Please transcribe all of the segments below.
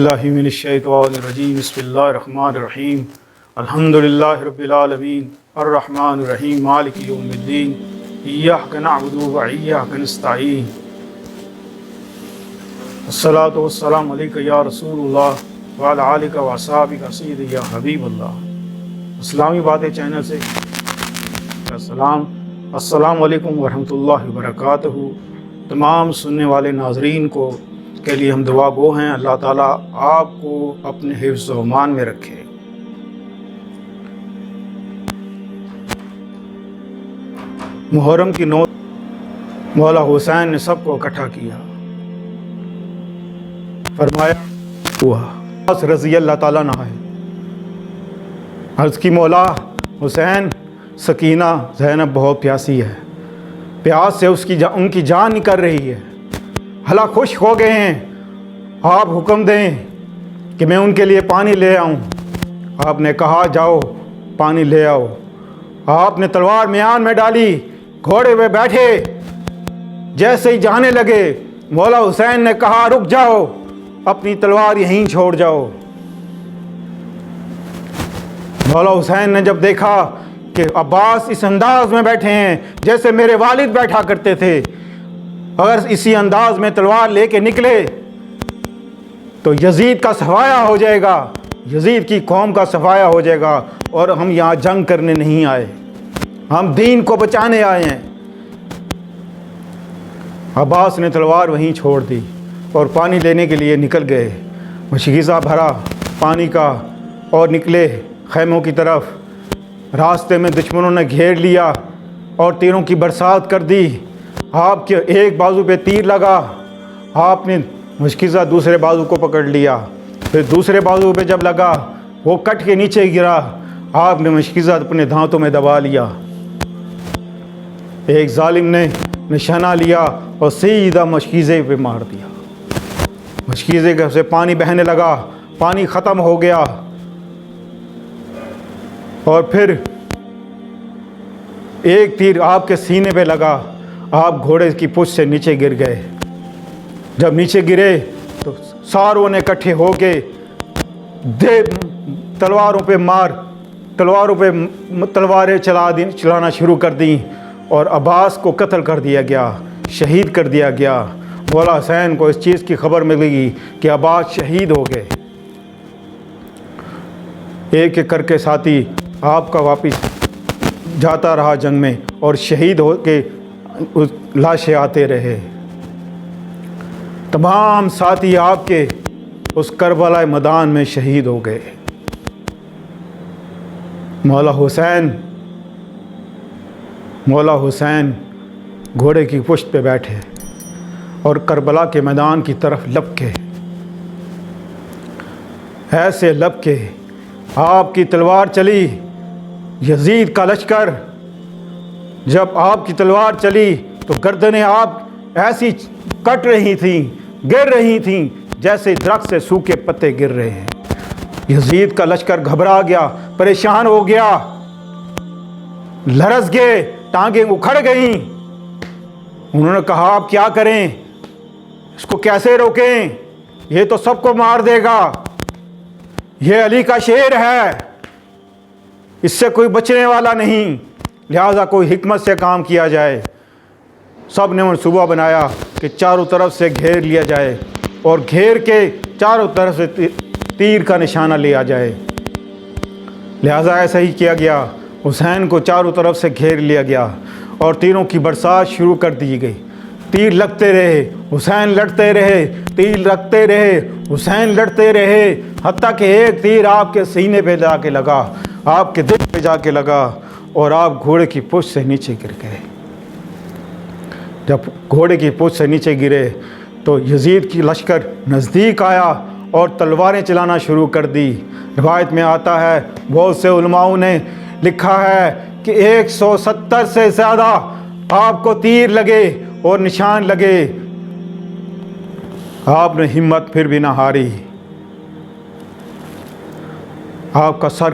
باللہ من الشیطان الرجیم بسم اللہ الرحمن الرحیم الحمدللہ رب العالمین الرحمن الرحیم مالک یوم الدین ایاک نعبد و ایاک نستعین الصلاۃ والسلام علیک یا رسول اللہ وعلی آلک و اصحابک سیدی یا حبیب اللہ۔ اسلامی باتیں چینل سے السلام علیکم ورحمۃ اللہ وبرکاتہ۔ تمام سننے والے ناظرین کو کے لیے ہم دعا گو ہیں، اللہ تعالیٰ آپ کو اپنے حفظ و امان میں رکھے۔ محرم کی نوت مولا حسین نے سب کو اکٹھا کیا، فرمایا ہوا رضی اللہ تعالیٰ عنہ ہے، عرض کی مولا حسین سکینہ زینب بہت پیاسی ہے، پیاس سے ان کی جان نکل رہی ہے، بھلا خوش ہو گئے ہیں، آپ حکم دیں کہ میں ان کے لیے پانی لے آؤں۔ آپ نے کہا جاؤ پانی لے آؤ۔ آپ نے تلوار میان میں ڈالی، گھوڑے پہ بیٹھے، جیسے ہی جانے لگے مولا حسین نے کہا رک جاؤ، اپنی تلوار یہیں چھوڑ جاؤ۔ مولا حسین نے جب دیکھا کہ عباس اس انداز میں بیٹھے ہیں جیسے میرے والد بیٹھا کرتے تھے، اگر اسی انداز میں تلوار لے کے نکلے تو یزید کا صفایا ہو جائے گا، یزید کی قوم کا صفایا ہو جائے گا، اور ہم یہاں جنگ کرنے نہیں آئے، ہم دین کو بچانے آئے ہیں۔ عباس نے تلوار وہیں چھوڑ دی اور پانی لینے کے لیے نکل گئے، مشکیزہ بھرا پانی کا اور نکلے خیموں کی طرف۔ راستے میں دشمنوں نے گھیر لیا اور تیروں کی برسات کر دی۔ آپ کے ایک بازو پہ تیر لگا، آپ نے مشکیزہ دوسرے بازو کو پکڑ لیا، پھر دوسرے بازو پہ جب لگا وہ کٹ کے نیچے گرا، آپ نے مشکیزہ اپنے دھانتوں میں دبا لیا۔ ایک ظالم نے نشانہ لیا اور سیدھا مشکیزے پہ مار دیا، مشکیزے سے پانی بہنے لگا، پانی ختم ہو گیا، اور پھر ایک تیر آپ کے سینے پہ لگا، آپ گھوڑے کی پشت سے نیچے گر گئے۔ جب نیچے گرے تو ساروں نے اکٹھے ہو کے تلواریں چلانا شروع کر دیں، اور عباس کو قتل کر دیا گیا، شہید کر دیا گیا۔ مولا حسین کو اس چیز کی خبر ملی کہ عباس شہید ہو گئے۔ ایک ایک کر کے ساتھی آپ کا واپس جاتا رہا جنگ میں، اور شہید ہو کے لاشیں آتے رہے۔ تمام ساتھی آپ کے اس کربلا میدان میں شہید ہو گئے۔ مولا حسین گھوڑے کی پشت پہ بیٹھے اور کربلا کے میدان کی طرف لپکے، ایسے لپکے آپ کی تلوار چلی۔ یزید کا لشکر جب آپ کی تلوار چلی تو گردنیں آپ ایسی کٹ رہی تھیں، گر رہی تھیں جیسے درخت سے سوکھے پتے گر رہے ہیں۔ یزید کا لشکر گھبرا گیا، پریشان ہو گیا، لرز گئے، ٹانگیں اکھڑ گئیں۔ انہوں نے کہا آپ کیا کریں، اس کو کیسے روکیں، یہ تو سب کو مار دے گا، یہ علی کا شیر ہے، اس سے کوئی بچنے والا نہیں، لہذا کوئی حکمت سے کام کیا جائے۔ سب نے منصوبہ بنایا کہ چاروں طرف سے گھیر لیا جائے، اور گھیر کے چاروں طرف سے تیر کا نشانہ لیا جائے۔ لہذا ایسا ہی کیا گیا، حسین کو چاروں طرف سے گھیر لیا گیا اور تیروں کی برسات شروع کر دی گئی۔ تیر لگتے رہے، حسین لڑتے رہے، تیر لگتے رہے، حسین لڑتے رہے، حتیٰ کہ ایک تیر آپ کے سینے پہ جا کے لگا، آپ کے دل پہ جا کے لگا، اور آپ گھوڑے کی پشت سے نیچے گر گئے۔ جب گھوڑے کی پشت سے نیچے گرے تو یزید کی لشکر نزدیک آیا اور تلواریں چلانا شروع کر دی۔ روایت میں آتا ہے، بہت سے علماؤں نے لکھا ہے کہ 170 سے زیادہ آپ کو تیر لگے اور نشان لگے، آپ نے ہمت پھر بھی نہ ہاری۔ آپ کا سر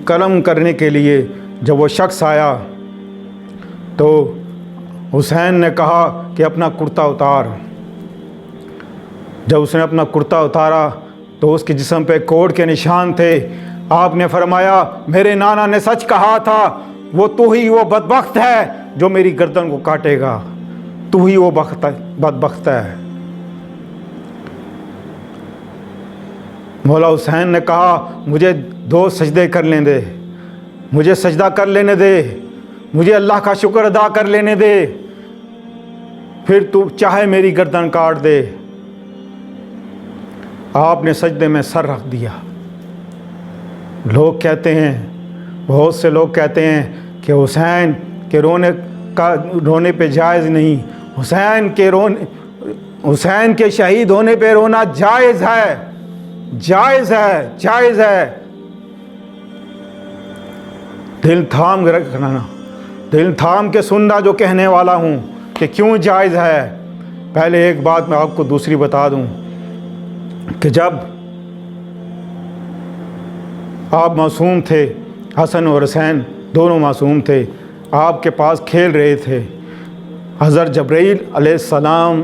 قلم کرنے کے لیے جب وہ شخص آیا تو حسین نے کہا کہ اپنا کرتا اتار۔ جب اس نے اپنا کرتا اتارا تو اس کے جسم پہ کوڑ کے نشان تھے۔ آپ نے فرمایا میرے نانا نے سچ کہا تھا، تو ہی وہ بدبخت ہے جو میری گردن کو کاٹے گا، تو ہی وہ بدبخت ہے۔ مولا حسین نے کہا مجھے 2 سجدے کر لیں دے، مجھے سجدہ کر لینے دے، مجھے اللہ کا شکر ادا کر لینے دے، پھر تو چاہے میری گردن کاٹ دے۔ آپ نے سجدے میں سر رکھ دیا۔ لوگ کہتے ہیں، بہت سے لوگ کہتے ہیں کہ حسین کے رونے پہ جائز نہیں، حسین کے شہید ہونے پہ رونا جائز ہے، جائز ہے، جائز ہے۔ دل تھام رکھنا، دل تھام کے سننا جو کہنے والا ہوں کہ کیوں جائز ہے۔ پہلے ایک بات میں آپ کو دوسری بتا دوں کہ جب آپ معصوم تھے، حسن اور حسین دونوں معصوم تھے، آپ کے پاس کھیل رہے تھے، حضرت جبرائیل علیہ السلام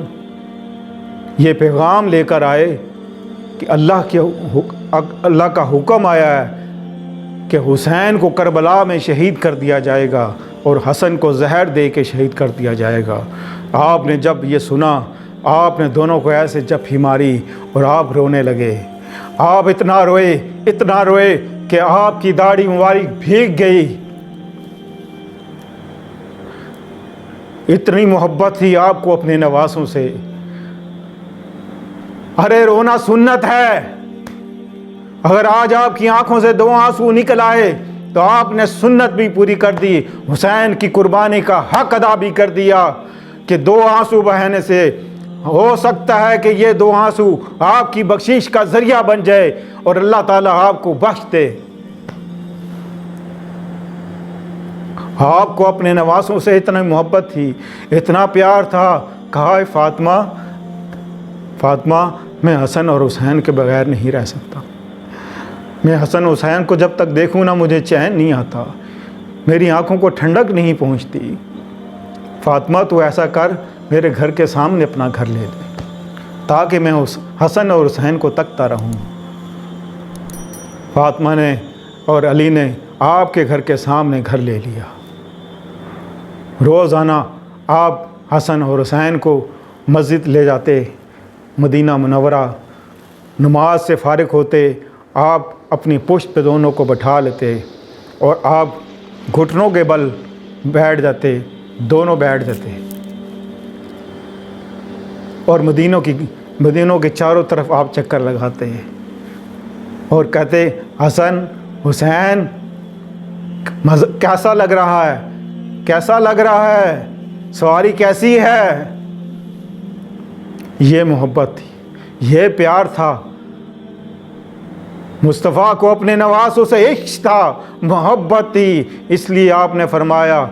یہ پیغام لے کر آئے کہ اللہ کا حکم آیا ہے کہ حسین کو کربلا میں شہید کر دیا جائے گا اور حسن کو زہر دے کے شہید کر دیا جائے گا۔ آپ نے جب یہ سنا، آپ نے دونوں کو ایسے جپھی ماری اور آپ رونے لگے۔ آپ اتنا روئے کہ آپ کی داڑھی مبارک بھیگ گئی۔ اتنی محبت تھی آپ کو اپنے نواسوں سے۔ ارے رونا سنت ہے۔ اگر آج آپ کی آنکھوں سے 2 آنسو نکل آئے تو آپ نے سنت بھی پوری کر دی، حسین کی قربانی کا حق ادا بھی کر دیا کہ 2 آنسو بہنے سے ہو سکتا ہے کہ یہ 2 آنسو آپ کی بخشش کا ذریعہ بن جائے اور اللہ تعالیٰ آپ کو بخش دے۔ آپ کو اپنے نواسوں سے اتنا محبت تھی، اتنا پیار تھا، کہا فاطمہ میں حسن اور حسین کے بغیر نہیں رہ سکتا۔ میں حسن حسین کو جب تک دیکھوں نہ مجھے چین نہیں آتا، میری آنکھوں کو ٹھنڈک نہیں پہنچتی۔ فاطمہ تو ایسا کر، میرے گھر کے سامنے اپنا گھر لے لے تاکہ میں حسن اور حسین کو تکتا رہوں۔ فاطمہ نے اور علی نے آپ کے گھر کے سامنے گھر لے لیا۔ روزانہ آپ حسن اور حسین کو مسجد لے جاتے، مدینہ منورہ، نماز سے فارغ ہوتے، آپ اپنی پشت پہ دونوں کو بٹھا لیتے اور آپ گھٹنوں کے بل بیٹھ جاتے، دونوں بیٹھ جاتے اور مدینوں کے چاروں طرف آپ چکر لگاتے اور کہتے حسن حسین کیسا لگ رہا ہے، کیسا لگ رہا ہے، سواری کیسی ہے۔ یہ محبت تھی، یہ پیار تھا۔ مصطفیٰ کو اپنے نواسوں سے عشق تھا، محبت تھی، اس لیے آپ نے فرمایا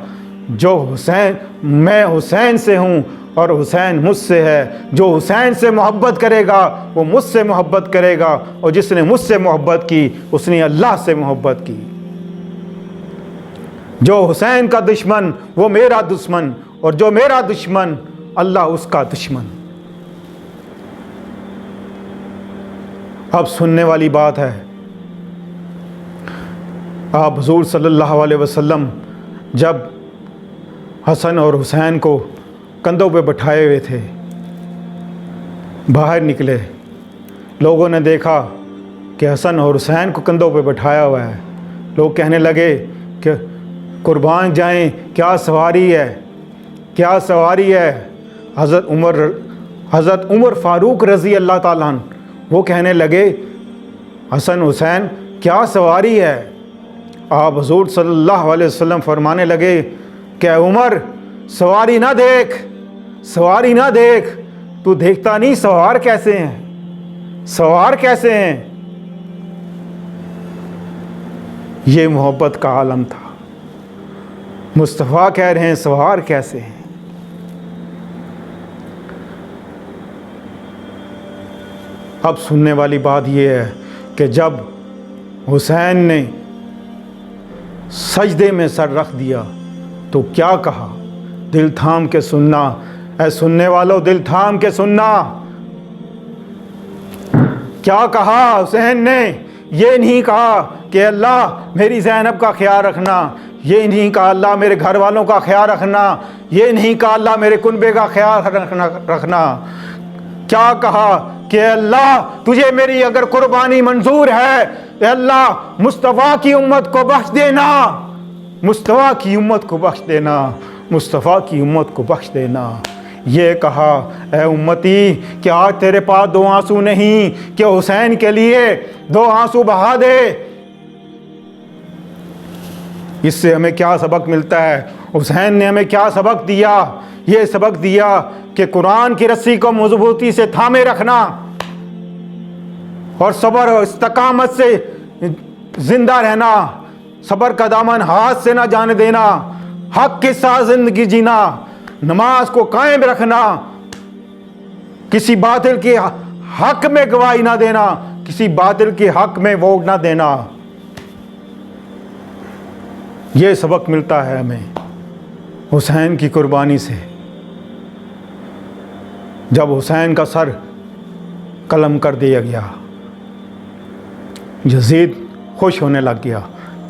میں حسین سے ہوں اور حسین مجھ سے ہے، جو حسین سے محبت کرے گا وہ مجھ سے محبت کرے گا، اور جس نے مجھ سے محبت کی اس نے اللہ سے محبت کی۔ جو حسین کا دشمن وہ میرا دشمن، اور جو میرا دشمن اللہ اس کا دشمن۔ اب سننے والی بات ہے، آپ حضور صلی اللہ علیہ وسلم جب حسن اور حسین کو کندھوں پہ بٹھائے ہوئے تھے، باہر نکلے، لوگوں نے دیکھا کہ حسن اور حسین کو کندھوں پہ بٹھایا ہوا ہے۔ لوگ کہنے لگے کہ قربان جائیں، کیا سواری ہے، کیا سواری ہے۔ حضرت عمر فاروق رضی اللہ تعالیٰ عنہ وہ کہنے لگے حسن حسین کیا سواری ہے۔ آپ حضور صلی اللہ علیہ وسلم فرمانے لگے کہ عمر سواری نہ دیکھ، سواری نہ دیکھ، تو دیکھتا نہیں سوار کیسے ہیں، سوار کیسے ہیں۔ یہ محبت کا عالم تھا۔ مصطفیٰ کہہ رہے ہیں سوار کیسے ہیں۔ اب سننے والی بات یہ ہے کہ جب حسین نے سجدے میں سر رکھ دیا تو کیا کہا، دل تھام کے سننا، اے سننے والوں دل تھام کے سننا، کیا کہا حسین نے؟ یہ نہیں کہا کہ اللہ میری زینب کا خیال رکھنا، یہ نہیں کہا اللہ میرے گھر والوں کا خیال رکھنا، یہ نہیں کہا اللہ میرے کنبے کا خیال رکھنا۔ کیا کہا کہ اللہ تجھے میری اگر قربانی منظور ہے، اے اللہ مصطفیٰ کی امت کو بخش دینا، مصطفیٰ کی امت کو بخش دینا، مصطفیٰ کی امت کو بخش دینا۔ یہ کہا اے امتی کہ آج تیرے پاس دو آنسو نہیں کہ حسین کے لیے دو آنسو بہا دے۔ اس سے ہمیں کیا سبق ملتا ہے؟ حسین نے ہمیں کیا سبق دیا؟ یہ سبق دیا کہ قرآن کی رسی کو مضبوطی سے تھامے رکھنا اور صبر اور استقامت سے زندہ رہنا، صبر کا دامن ہاتھ سے نہ جانے دینا، حق کے ساتھ زندگی جینا، نماز کو قائم رکھنا، کسی باطل کے حق میں گواہی نہ دینا، کسی باطل کے حق میں ووٹ نہ دینا۔ یہ سبق ملتا ہے ہمیں حسین کی قربانی سے۔ جب حسین کا سر قلم کر دیا گیا، یزید خوش ہونے لگ گیا۔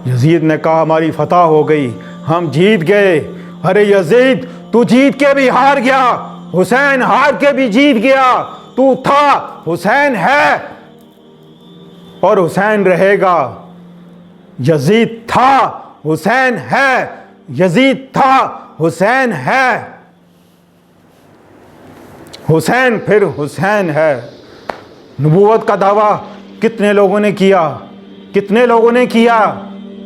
یزید نے کہا ہماری فتح ہو گئی، ہم جیت گئے۔ ارے یزید تو جیت کے بھی ہار گیا، حسین ہار کے بھی جیت گیا۔ تو تھا، حسین ہے اور حسین رہے گا۔ یزید تھا، حسین ہے، یزید تھا، حسین ہے، حسین پھر حسین ہے۔ نبوت کا دعویٰ کتنے لوگوں نے کیا، کتنے لوگوں نے کیا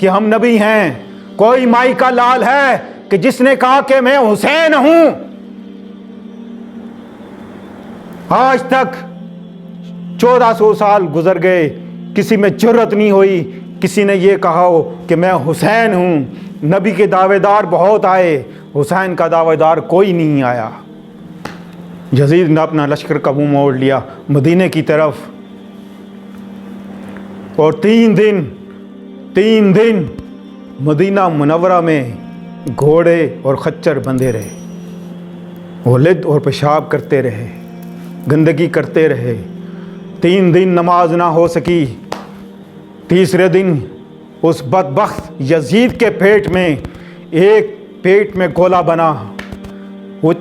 کہ ہم نبی ہیں؟ کوئی مائی کا لال ہے کہ جس نے کہا کہ میں حسین ہوں؟ آج تک 1400 سال گزر گئے، کسی میں جرأت نہیں ہوئی کسی نے یہ کہا ہو کہ میں حسین ہوں۔ نبی کے دعوے دار بہت آئے، حسین کا دعوے دار کوئی نہیں آیا۔ یزید نے اپنا لشکر کا منہ موڑ لیا مدینے کی طرف، اور تین دن مدینہ منورہ میں گھوڑے اور خچر بندھے رہے، ولد اور پیشاب کرتے رہے، گندگی کرتے رہے۔ 3 دن نماز نہ ہو سکی۔ تیسرے دن اس بدبخت یزید کے پیٹ میں پیٹ میں گولا بنا، وہ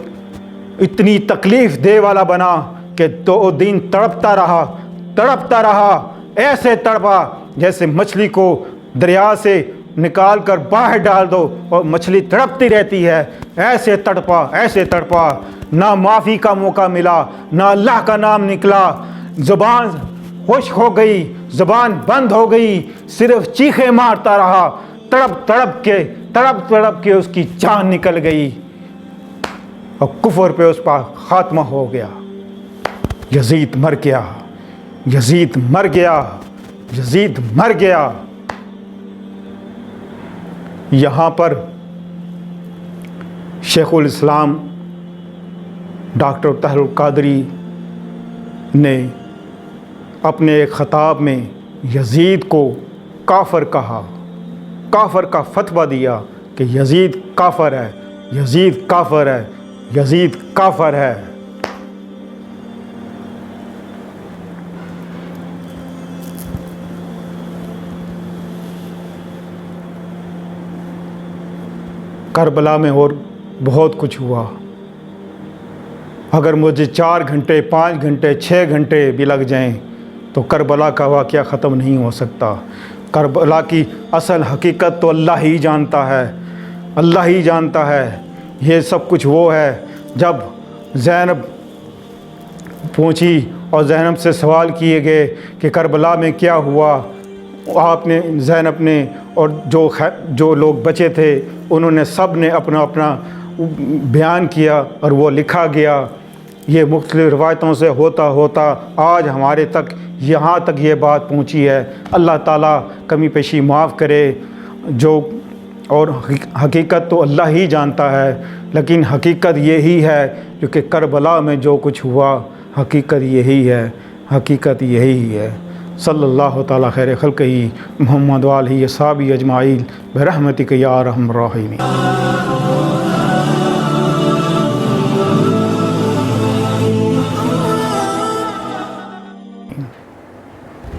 اتنی تکلیف دہ والا بنا کہ 2 دن تڑپتا رہا، ایسے تڑپا جیسے مچھلی کو دریا سے نکال کر باہر ڈال دو اور مچھلی تڑپتی رہتی ہے۔ ایسے تڑپا، نہ معافی کا موقع ملا، نہ اللہ کا نام نکلا، زبان خشک ہو گئی، زبان بند ہو گئی، صرف چیخیں مارتا رہا، تڑپ تڑپ کے اس کی جان نکل گئی اور کفر پہ اس پر خاتمہ ہو گیا۔ یزید مر گیا، یزید مر گیا، یزید مر گیا۔ یہاں پر شیخ الاسلام ڈاکٹر طاہر القادری نے اپنے ایک خطاب میں یزید کو کافر کہا، کافر کا فتویٰ دیا کہ یزید کافر ہے، یزید کافر ہے، یزید کافر ہے۔ کربلا میں اور بہت کچھ ہوا۔ اگر مجھے 4 گھنٹے 5 گھنٹے 6 گھنٹے بھی لگ جائیں تو کربلا کا واقعہ ختم نہیں ہو سکتا۔ کربلا کی اصل حقیقت تو اللہ ہی جانتا ہے، اللہ ہی جانتا ہے۔ یہ سب کچھ وہ ہے جب زینب پہنچی اور زینب سے سوال کیے گئے کہ کربلا میں کیا ہوا، زینب نے اور جو لوگ بچے تھے انہوں نے سب نے اپنا بیان کیا اور وہ لکھا گیا۔ یہ مختلف روایتوں سے ہوتا آج ہمارے تک یہاں تک یہ بات پہنچی ہے۔ اللہ تعالیٰ کمی پیشی معاف کرے۔ اور حقیقت تو اللہ ہی جانتا ہے، لیکن حقیقت یہی ہے جو کہ کربلا میں جو کچھ ہوا، حقیقت یہی ہے، حقیقت یہی ہے۔ صلی اللہ تعالیٰ خیر خلقہ محمد و آلہ اصحابہ اجمعین برحمتک یا ارحم الراحمین۔